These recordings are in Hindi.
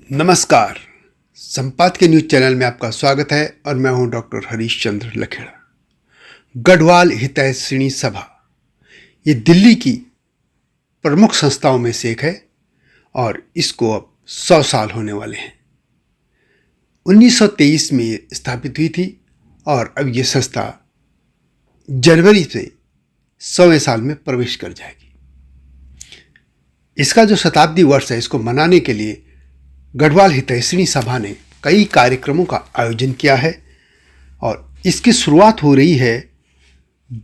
नमस्कार। संपादकीय न्यूज चैनल में आपका स्वागत है और मैं हूं डॉक्टर हरीश चंद्र लखेड़ा। गढ़वाल हितैषिणी सभा ये दिल्ली की प्रमुख संस्थाओं में से एक है और इसको अब 100 साल होने वाले हैं। 1923 में ये स्थापित हुई थी और अब ये संस्था जनवरी से 100वें साल में प्रवेश कर जाएगी। इसका जो शताब्दी वर्ष है, इसको मनाने के लिए गढ़वाल हितैषिणी सभा ने कई कार्यक्रमों का आयोजन किया है और इसकी शुरुआत हो रही है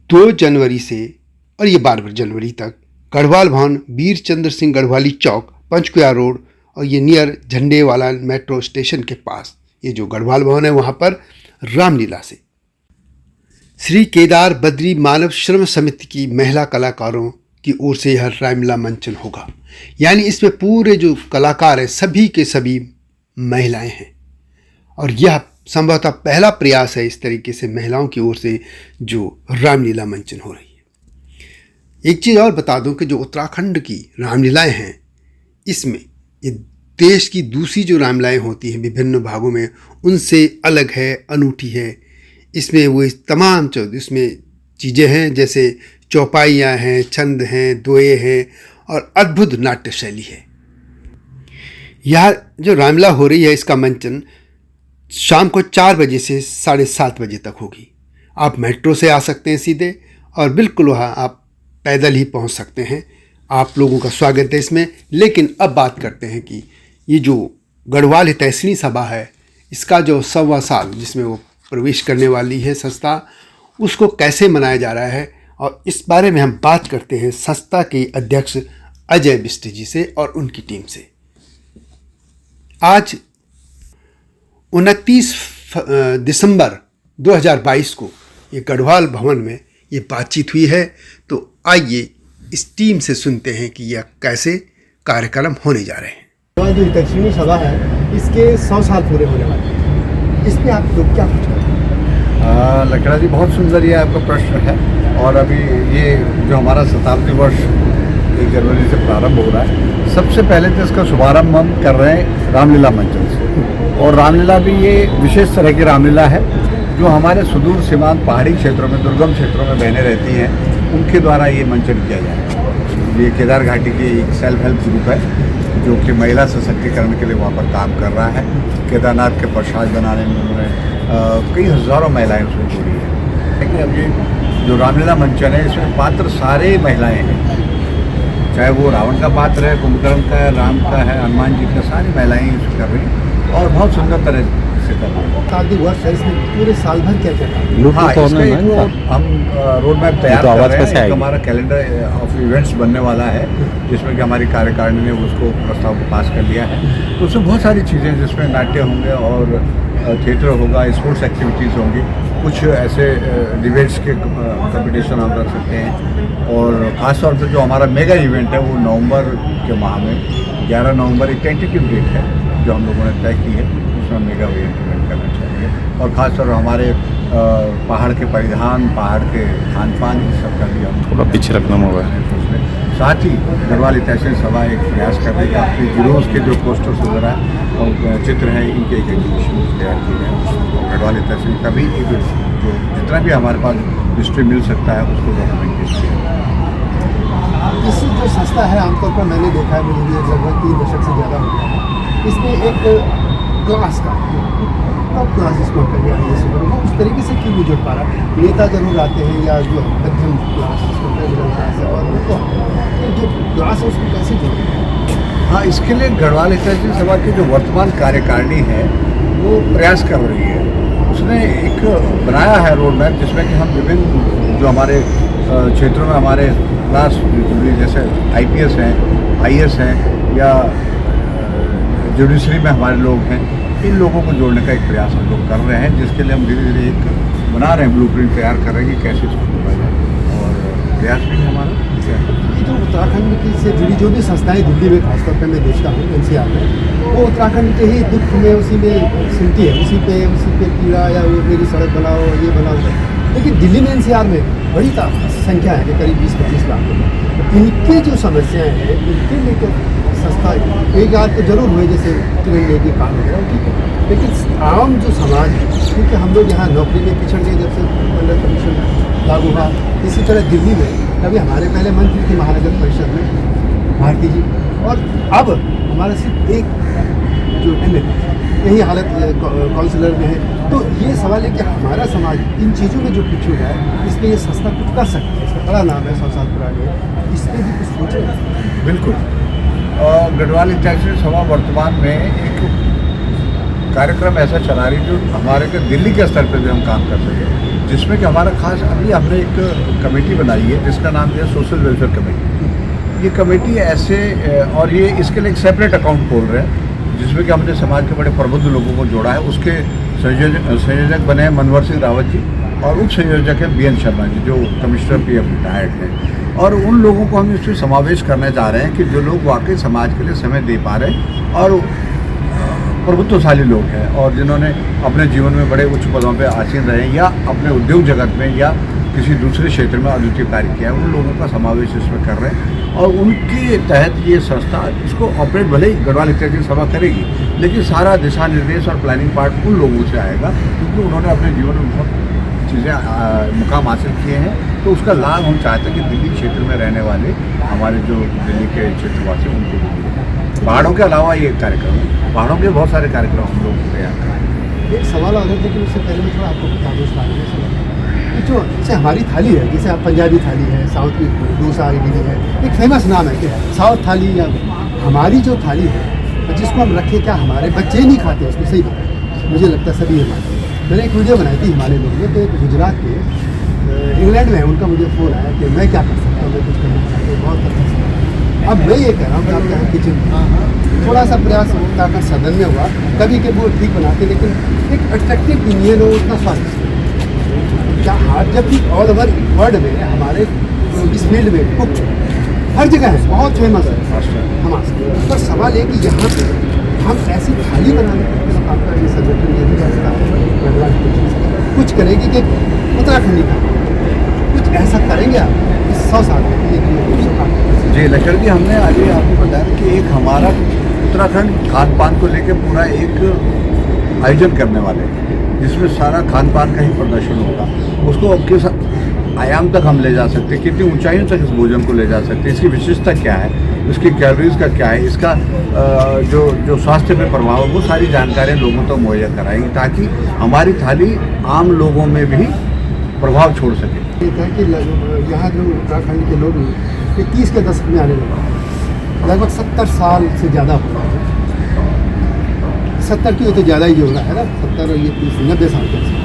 2 जनवरी से और ये 12 जनवरी तक गढ़वाल भवन, वीर चंद्र सिंह गढ़वाली चौक, पंचकुया रोड और ये नियर झंडेवाला मेट्रो स्टेशन के पास ये जो गढ़वाल भवन है वहाँ पर रामलीला से श्री केदार बद्री मानव श्रम समिति की महिला कलाकारों की ओर से यह रामलीला मंचन होगा। यानी इसमें पूरे जो कलाकार हैं सभी के सभी महिलाएं हैं और यह संभवतः पहला प्रयास है इस तरीके से महिलाओं की ओर से जो रामलीला मंचन हो रही है। एक चीज़ और बता दूं कि जो उत्तराखंड की रामलीलाएं हैं, इसमें ये देश की दूसरी जो रामलीलाएं होती हैं विभिन्न भागों में उनसे अलग है, अनूठी है। इसमें वो तमाम इसमें चीज़ें हैं, जैसे चौपाइयाँ हैं, छंद हैं, दोहे हैं और अद्भुत नाट्य शैली है। यह जो रामलीला हो रही है इसका मंचन शाम को 4 बजे से 7:30 बजे तक होगी। आप मेट्रो से आ सकते हैं सीधे और बिल्कुल वहाँ आप पैदल ही पहुँच सकते हैं। आप लोगों का स्वागत है इसमें। लेकिन अब बात करते हैं कि ये जो गढ़वाल हितैषिणी सभा है, इसका जो 100वां साल जिसमें वो प्रवेश करने वाली है संस्था, उसको कैसे मनाया जा रहा है और इस बारे में हम बात करते हैं संस्था के अध्यक्ष अजय बिष्ट जी से और उनकी टीम से। आज 29 दिसंबर 2022 को ये गढ़वाल भवन में ये बातचीत हुई है। तो आइए इस टीम से सुनते हैं कि यह कैसे कार्यक्रम होने जा रहे हैं। जो हितैषिणी सभा है इसके 100 साल पूरे होने वाले हैं, इस पर आप लोग क्या कुछ करें? लखेड़ा जी, बहुत सुंदर ये आपका प्रश्न है। और अभी ये जो हमारा शताब्दी वर्ष 1 जनवरी से प्रारंभ हो रहा है, सबसे पहले तो इसका शुभारंभ हम कर रहे हैं रामलीला मंचन से। और रामलीला भी ये विशेष तरह की रामलीला है जो हमारे सुदूर सीमांत पहाड़ी क्षेत्रों में, दुर्गम क्षेत्रों में बहनें रहती हैं, उनके द्वारा ये मंचन किया जाए। ये केदार घाटी की एक सेल्फ हेल्प ग्रुप है जो कि महिला सशक्तिकरण के लिए वहाँ पर काम कर रहा है। केदारनाथ के प्रसाद बनाने में उन्होंने कई हज़ारों महिलाएं उसमें जुड़ी हैं। लेकिन अब ये जो रामलीला मंचन है, इसमें पात्र सारे महिलाएं हैं, चाहे वो रावण का पात्र है, कुंभकर्ण का है, राम का है, हनुमान जी का, सारी महिलाएं इसको कर रही हैं और बहुत सुंदर तरह से कर रही हैं। शताब्दी वर्ष है, इसमें पूरे साल भर क्या क्या है? हाँ, इसका एक हम रोड मैप तैयार कर रहे हैं। एक हमारा कैलेंडर ऑफ इवेंट्स बनने वाला है जिसमें कि हमारी कार्यकारिणी ने उसको प्रस्ताव को पास कर लिया है। तो उसमें बहुत सारी चीज़ें, जिसमें नाट्य होंगे और थिएटर होगा, स्पोर्ट्स एक्टिविटीज़ होंगी, कुछ ऐसे डिबेट्स के कंपटीशन हम रख सकते हैं। और ख़ासतौर पर जो हमारा मेगा इवेंट है वो नवंबर के माह में 11 नवंबर एक टेंटेटिव डेट है जो हम लोगों ने तय की है, उसमें मेगा इवेंट करना चाहिए। और ख़ासतौर पर हमारे पहाड़ के परिधान, पहाड़ के खान पान, इस सब का भी हम थोड़ा पीछे रखना होगा। साथ ही गढ़वाल हितैषिणी सभा एक प्रयास कर रही है अपने जुलूस के जो पोस्टर्स वगैरह और चित्र हैं, इनके एक एग्जीबिशन तैयार की है। गढ़वाल हितैषिणी का भी एक जो जितना भी हमारे पास हिस्ट्री मिल सकता है उसको डॉक्यूमेंटेशन किया। इस जो संस्था है, आमतौर पर मैंने देखा है, मुझे भी लगभग 3 दशक से ज़्यादा हो गया है, इसमें एक क्लास का टॉप क्लास इसको करिए, उस तरीके से क्यों नहीं जुड़ पा रहा? नेता जरूर आते हैं या जो मध्यम क्लास मिडिल क्लास है और उनको जो क्लास है उसको कैसे जोड़ें? हाँ, इसके लिए गढ़वाल हितैषिणी सभा की जो वर्तमान कार्यकारिणी है वो प्रयास कर रही है। उसने एक बनाया है रोड मैप जिसमें कि हम विभिन्न जो हमारे क्षेत्रों में हमारे क्लास जैसे IPS हैं, IS हैं या जुडिशरी में हमारे लोग हैं, इन लोगों को जोड़ने का एक प्रयास हम लोग कर रहे हैं, जिसके लिए हम धीरे धीरे एक बना रहे हैं, ब्लूप्रिंट तैयार कर रहे हैं कि कैसे इसको जोड़ा जाए। और प्रयास भी हमारा ये जो उत्तराखंड की से जुड़ी जो भी संस्थाएं दिल्ली में खासतौर पर मैं देखता हूँ NCR में, वो उत्तराखंड के ही दुख में उसी में सुनती है, उसी पे पीड़ा या वो मेरी सड़क बनाओ, ये बनाओ। लेकिन दिल्ली में NCR में बड़ी संख्या है कि करीब 20-25 लाख लोग। इनकी जो समस्याएं हैं, इनके लेकर संस्था एक आध तो जरूर हुए, जैसे ट्रेन लेके काम वगैरह, ठीक है, लेकिन आम जो समाज है, क्योंकि हम लोग यहाँ नौकरी में पिछड़ गए जब से मंडल कमीशन लागू हुआ। इसी तरह दिल्ली में अभी हमारे पहले मंत्री थे महानगर परिषद में भारती जी, और अब हमारा सिर्फ एक जो MLA, यही हालत काउंसिलर में है। तो ये सवाल है कि हमारा समाज इन चीज़ों में जो पिछड़ रहा है, इसमें ये संस्था कुछ कर सकती है। इसका बड़ा नाम है 100 साल पुराने, इस पर भी कुछ सोचें। बिल्कुल। और गढ़वाल हितैषी सभा वर्तमान में एक कार्यक्रम ऐसा चला रही जो हमारे के दिल्ली के स्तर पर भी हम काम कर सकें, जिसमें कि हमारा खास अभी हमने एक कमेटी बनाई है जिसका नाम है सोशल वेलफेयर कमेटी। ये कमेटी ऐसे और ये इसके लिए एक सेपरेट अकाउंट खोल रहे हैं, जिसमें कि हमने समाज के बड़े प्रबुद्ध लोगों को जोड़ा है। उसके संयोजक बने हैं मनोहर सिंह रावत जी, और उप संयोजक है BN शर्मा जी, जो कमिश्नर PF रिटायर्ड हैं। और उन लोगों को हम इसमें समावेश करने जा रहे हैं कि जो लोग वाकई समाज के लिए समय दे पा रहे हैं और प्रभुत्वशाली लोग हैं, और जिन्होंने अपने जीवन में बड़े उच्च पदों पर आसीन रहे हैं या अपने उद्योग जगत में या किसी दूसरे क्षेत्र में अद्वितीय कार्य किया है, उन लोगों का समावेश इसमें कर रहे हैं। और उनके तहत ये संस्था इसको ऑपरेट भले ही गढ़वाल हितैषी सभा करेगी, लेकिन सारा दिशा निर्देश और प्लानिंग पार्ट उन लोगों से आएगा, क्योंकि उन्होंने अपने जीवन में बहुत चीज़ें मुकाम हासिल किए हैं। तो उसका लाभ हम चाहते हैं कि दिल्ली क्षेत्र में रहने वाले हमारे जो दिल्ली के क्षेत्रवासी उनको भी। पहाड़ों के अलावा ये कार्यक्रम है, पहाड़ों के बहुत सारे कार्यक्रम हम लोग तैयार करें। एक सवाल आ रहा था, लेकिन उससे पहले मैं थोड़ा आपको बता दूँ इस बारे में। जो जैसे हमारी थाली है, जैसे आप पंजाबी थाली है, साउथ की डोसा इडली है, एक फेमस नाम है कि साउथ थाली, या हमारी जो थाली है जिसको हम रखें, क्या हमारे बच्चे नहीं खाते उसको? सही बात है, मुझे लगता है सभी ये मानते हैं। मैंने एक वीडियो बनाई थी हिमालय लोग में, तो एक गुजरात के इंग्लैंड में है, उनका मुझे फ़ोन आया कि मैं क्या कर सकता हूँ, मैं कुछ करना चाहता हूँ, बहुत कर सकता हूँ। अब मैं ये कह रहा हूँ कि आपके यहाँ किचन थोड़ा सा प्रयास का सदन में हुआ, कभी के वो ठीक बनाते, लेकिन एक अट्रैक्टिव इंडियन हो, उतना स्वादिष्ट क्या हाथ, जबकि ऑल ओवर वर्ल्ड में हमारे इस फील्ड में कुक हर जगह है, बहुत फेमस है हमारे। पर सवाल है कि यहाँ पे हम ऐसी थाली बनाने का आपका ये संगठन ये भी करता है, कुछ करेगी कि उत्तराखंडी का कुछ ऐसा करेंगे आप इस 100 साल में? जी लश्कर जी, हमने आज ही आपको बताया कि एक हमारा उत्तराखंड खान पान को लेकर पूरा एक आयोजन करने वाले हैं, जिसमें सारा खान पान का ही प्रदर्शन होगा। उसको किस आयाम तक हम ले जा सकते हैं, कितनी ऊंचाइयों तक इस भोजन को ले जा सकते हैं, इसकी विशेषता क्या है, इसकी कैलोरीज का क्या है, इसका जो स्वास्थ्य पे प्रभाव है, वो सारी जानकारियाँ लोगों तक मुहैया कराएंगी, ताकि हमारी थाली आम लोगों में भी प्रभाव छोड़ सके। कि यहाँ जो उत्तराखंड के लोग 30 के दशक में आने लगा, लगभग 70 साल से ज़्यादा हो रहा है। 70 की तो ज़्यादा ही होगा, है ना, 70 और ये 30 90 साल के।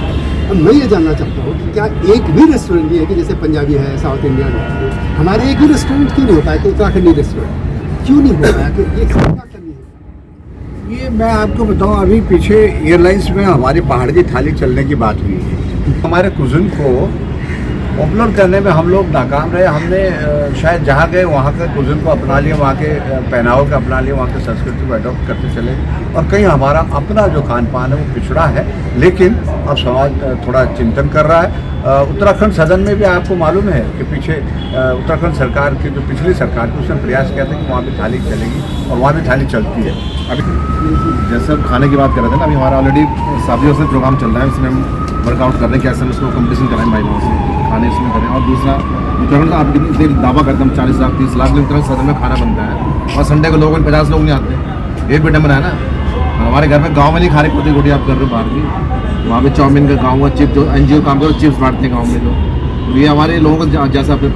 अब मैं ये जानना चाहता हूँ कि क्या एक भी रेस्टोरेंट ये है कि जैसे पंजाबी है, साउथ इंडियन है, हमारे एक भी रेस्टोरेंट क्यों नहीं होता है कि उत्तराखंडी रेस्टोरेंट क्यों नहीं हो रहा है, कि ये क्या कमी है? ये मैं आपको बताऊँ, अभी पीछे एयरलाइंस में हमारी पहाड़ की थाली चलने की बात हुई है। हमारे कुजिन को पॉपुलर करने में हम लोग नाकाम रहे। हमने शायद जहाँ गए वहाँ के कुजिन को अपना लिया, वहाँ के पहनाव को अपना लिया, वहाँ के संस्कृति को अडॉप्ट करते चले, और कहीं हमारा अपना जो खान पान है वो पिछड़ा है। लेकिन अब समाज थोड़ा चिंतन कर रहा है। उत्तराखंड सदन में भी आपको मालूम है कि पीछे उत्तराखंड सरकार की जो पिछली सरकार थी उसने प्रयास किया था कि वहाँ भी थाली चलेगी, और वहाँ भी थाली चलती है। अभी जैसे अब खाने की बात कर रहे थे ना, अभी हमारा ऑलरेडी साथियों से प्रोग्राम चल रहा है, इसमें हम वर्कआउट कर रहे हैं, कैसे हम इसको कंपटीशन कराएं भाई लोगों से, खाने इसमें करें। और दूसरा उत्तराखंड का आप कितनी दावा करते हैं, हम 40 लाख 30 लाख उत्तराखंड सदन में खाना बनता है, और संडे को लोगों में 50 लोग नहीं आते, एक भी टाइम बनाया ना। हमारे घर में गाँव में नहीं खा रही पोती रोटी आप कर रहे हो बाहर की, वहाँ पे चाउमीन का गाँव का चिप्स, जो NGO काम करो चिप्स बांटते हैं गाँव में लोग। तो ये हमारे लोगों को जैसा अपने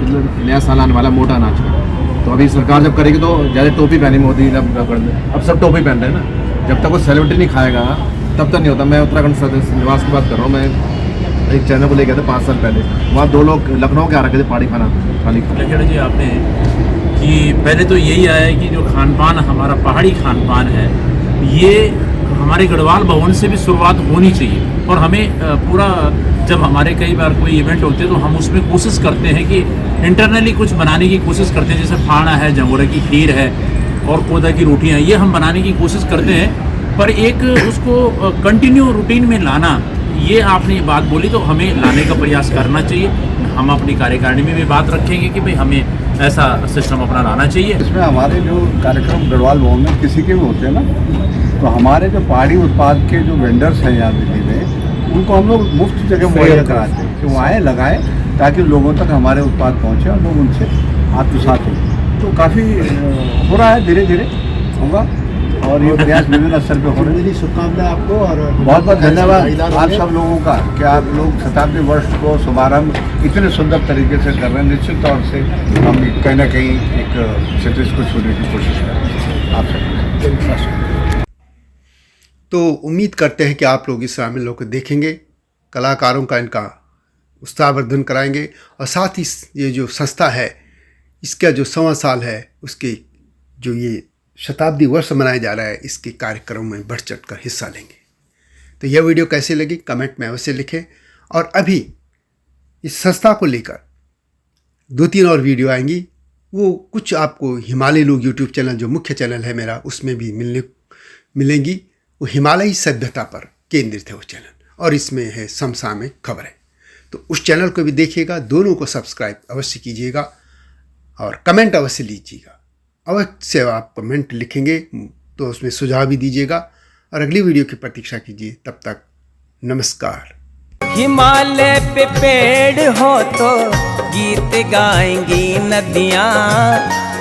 नया साल आने वाला मोटा अनाज का, तो अभी सरकार जब करेगी तो ज़्यादा टोपी पहनी मोदी जब कर दे, अब सब टोपी पहन रहे हैं ना। जब तक वो सेलिब्रिटी नहीं खाएगा तब तक नहीं होता। मैं उत्तराखंड सदस्य निवास की बात कर रहा हूँ, मैं एक चैनल को ले गया था 5 साल पहले, वहाँ 2 लोग लखनऊ के आ रखे थे पहाड़ी खाना थाली खा। लखेड़ जी आपने कि पहले तो यही आया है कि जो खान पान हमारा पहाड़ी खान पान है, ये हमारे गढ़वाल भवन से भी शुरुआत होनी चाहिए। और हमें पूरा, जब हमारे कई बार कोई इवेंट होते हैं तो हम उसमें कोशिश करते हैं कि इंटरनली कुछ बनाने की कोशिश करते हैं, जैसे फाड़ा है, जंगोरे की खीर है और कोदा की रोटियाँ, ये हम बनाने की कोशिश करते हैं। पर एक उसको कंटिन्यू रूटीन में लाना, ये आपने बात बोली तो हमें लाने का प्रयास करना चाहिए। हम अपनी कार्यकारिणी में भी बात रखेंगे कि भाई हमें ऐसा सिस्टम अपना लाना चाहिए। इसमें हमारे जो कार्यक्रम गढ़वाल भवन में किसी के भी होते हैं ना, तो हमारे जो पहाड़ी उत्पाद के जो वेंडर्स हैं यहाँ दिल्ली में, उनको हम लोग मुफ्त जगह मुहैया कराते हैं कि वो आए, लगाएं, ताकि लोगों तक हमारे उत्पाद पहुँचे और लोग उनसे आत्मसात हों। तो काफ़ी हो रहा है, धीरे धीरे होगा, और ये प्रयास विभिन्न स्तर पे हो रहे हैं। मेरी शुभकामनाएं आपको और बहुत बहुत धन्यवाद आप सब लोगों का कि आप लोग शताब्दी वर्ष को शुभारंभ इतने सुंदर तरीके से कर रहे हैं। निश्चित तौर से हम कहीं ना कहीं एक क्षितिज को छूने की कोशिश करें आप सब। तो उम्मीद करते हैं कि आप लोग इस शामिल होकर देखेंगे, कलाकारों का इनका उत्साहवर्धन कराएंगे, और साथ ही ये जो संस्था है इसका जो 100वां साल है उसके जो ये शताब्दी वर्ष मनाया जा रहा है, इसके कार्यक्रम में बढ़ चढ़ कर हिस्सा लेंगे। तो यह वीडियो कैसी लगी कमेंट में अवश्य लिखें, और अभी इस संस्था को लेकर 2-3 और वीडियो आएंगी, वो कुछ आपको हिमालय लोग यूट्यूब चैनल जो मुख्य चैनल है मेरा, उसमें भी मिलेंगी। वो हिमालयी सभ्यता पर केंद्रित है वो चैनल, और इसमें है समसामयिक खबरें। तो उस चैनल को भी देखिएगा, दोनों को सब्सक्राइब अवश्य कीजिएगा और कमेंट अवश्य लीजिएगा। अवश्य आप कमेंट लिखेंगे तो उसमें सुझाव भी दीजिएगा, और अगली वीडियो की प्रतीक्षा कीजिए। तब तक नमस्कार। हिमालय पे पेड़ हो तो गीत गाएंगी नदियाँ,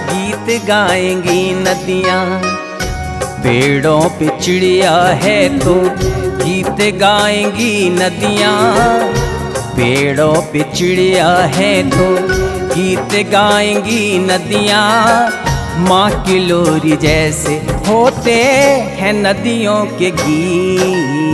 गीत गाएंगी नदियाँ। पेड़ों पे चिड़िया है तो गीत गाएंगी नदियाँ, पेड़ों पे चिड़िया है तो गीत गाएंगी नदियाँ। माँ की लोरी जैसे होते हैं नदियों के गीत।